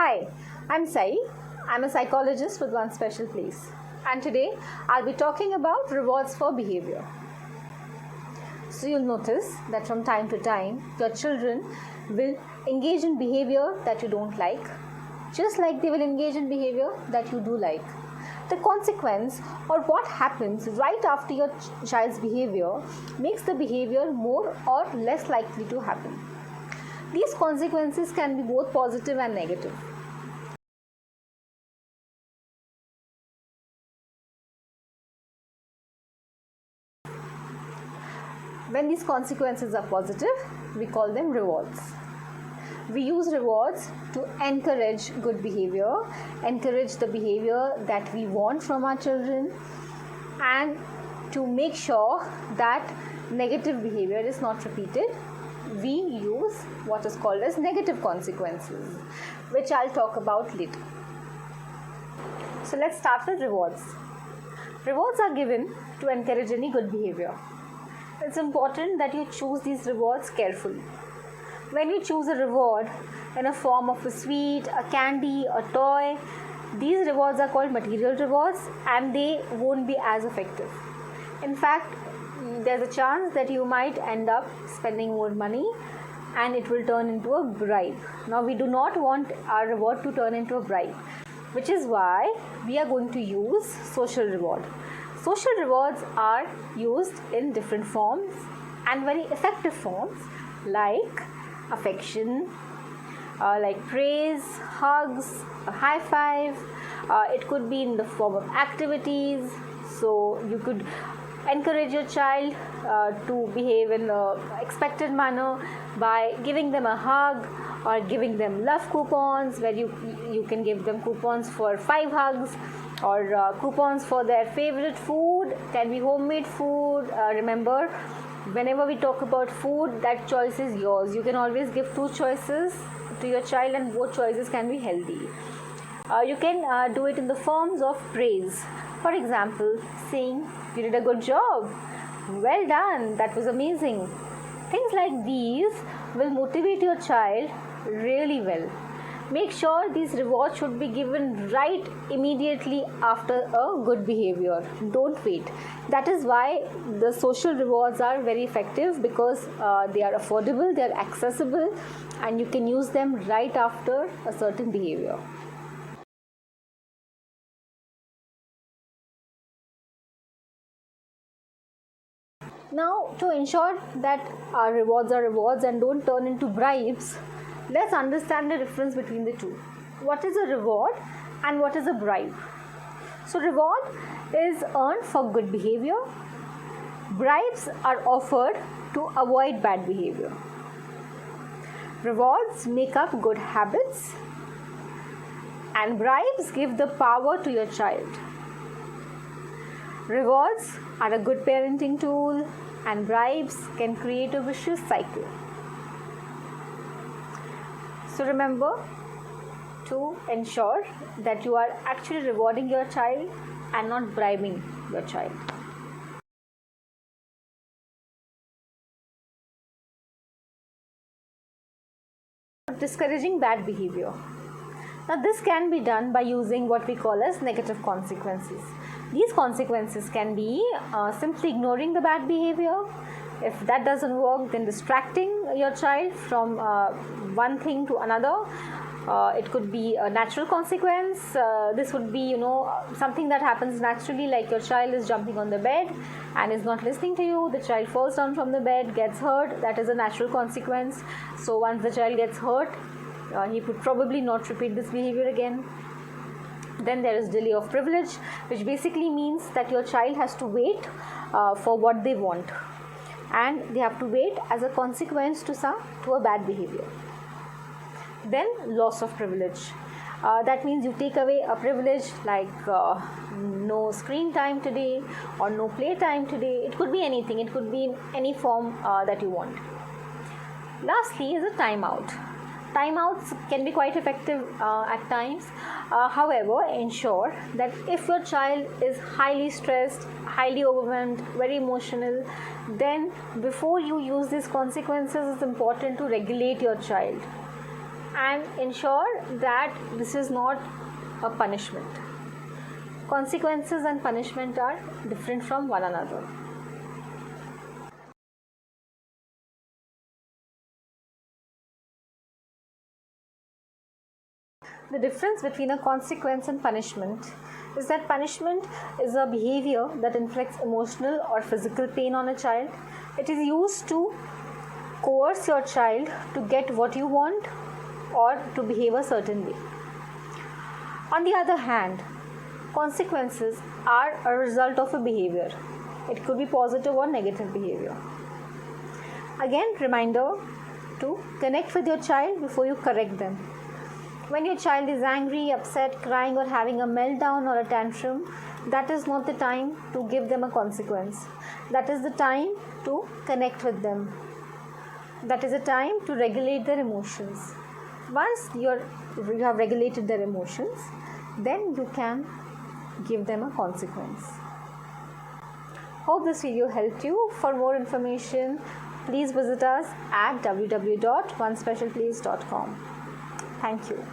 Hi, I'm Sai. I'm a psychologist with One Special Place. And today I'll be talking about rewards for behavior. So you'll notice that from time to time your children will engage in behavior that you don't like, just like they will engage in behavior that you do like. The consequence or what happens right after your child's behavior makes the behavior more or less likely to happen. These consequences can be both positive and negative. When these consequences are positive, we call them rewards. We use rewards to encourage good behavior, encourage the behavior that we want from our children, and to make sure that negative behavior is not repeated. We use what is called as negative consequences, which I'll talk about later. So let's start with rewards. Rewards are given to encourage any good behavior. It's important that you choose these rewards carefully. When you choose a reward in a form of a sweet, a candy, a toy, these rewards are called material rewards and they won't be as effective. In fact, there's a chance that you might end up spending more money and it will turn into a bribe. Now, we do not want our reward to turn into a bribe, which is why we are going to use social reward. Social rewards are used in different forms and very effective forms like affection, like praise, hugs, a high five. It could be in the form of activities. So you could encourage your child to behave in an expected manner by giving them a hug or giving them love coupons where you can give them coupons for 5 hugs or coupons for their favorite food. Can be homemade food. Remember, whenever we talk about food, that choice is yours. You can always give 2 choices to your child and both choices can be healthy. You can do it in the forms of praise. For example, saying, "You did a good job, well done, that was amazing." Things like these will motivate your child really well. Make sure these rewards should be given right immediately after a good behavior. Don't wait. That is why the social rewards are very effective because they are affordable, they are accessible, and you can use them right after a certain behavior. Now, to ensure that our rewards are rewards and don't turn into bribes, let's understand the difference between the two. What is a reward and what is a bribe? So, reward is earned for good behavior. Bribes are offered to avoid bad behavior. Rewards make up good habits and bribes give the power to your child. Rewards are a good parenting tool and bribes can create a vicious cycle. So remember to ensure that you are actually rewarding your child and not bribing your child. Discouraging bad behavior. Now this can be done by using what we call as negative consequences. These consequences can be simply ignoring the bad behavior. If that doesn't work, then distracting your child from one thing to another. It could be a natural consequence. This would be, something that happens naturally, like your child is jumping on the bed and is not listening to you. The child falls down from the bed, gets hurt. That is a natural consequence. So once the child gets hurt, he would probably not repeat this behavior again. Then there is delay of privilege, which basically means that your child has to wait for what they want, and they have to wait as a consequence to a bad behavior. Then loss of privilege. That means you take away a privilege like no screen time today or no play time today. It could be anything. It could be in any form that you want. Lastly is a timeout. Timeouts can be quite effective at times. However, ensure that if your child is highly stressed, highly overwhelmed, very emotional, then before you use these consequences, it's important to regulate your child. and ensure that this is not a punishment. Consequences and punishment are different from one another. The difference between a consequence and punishment is that punishment is a behavior that inflicts emotional or physical pain on a child. It is used to coerce your child to get what you want or to behave a certain way. On the other hand, consequences are a result of a behavior. It could be positive or negative behavior. Again, reminder to connect with your child before you correct them. When your child is angry, upset, crying, or having a meltdown or a tantrum, that is not the time to give them a consequence. That is the time to connect with them. That is the time to regulate their emotions. Once you have regulated their emotions, then you can give them a consequence. Hope this video helped you. For more information, please visit us at www.onespecialplace.com. Thank you.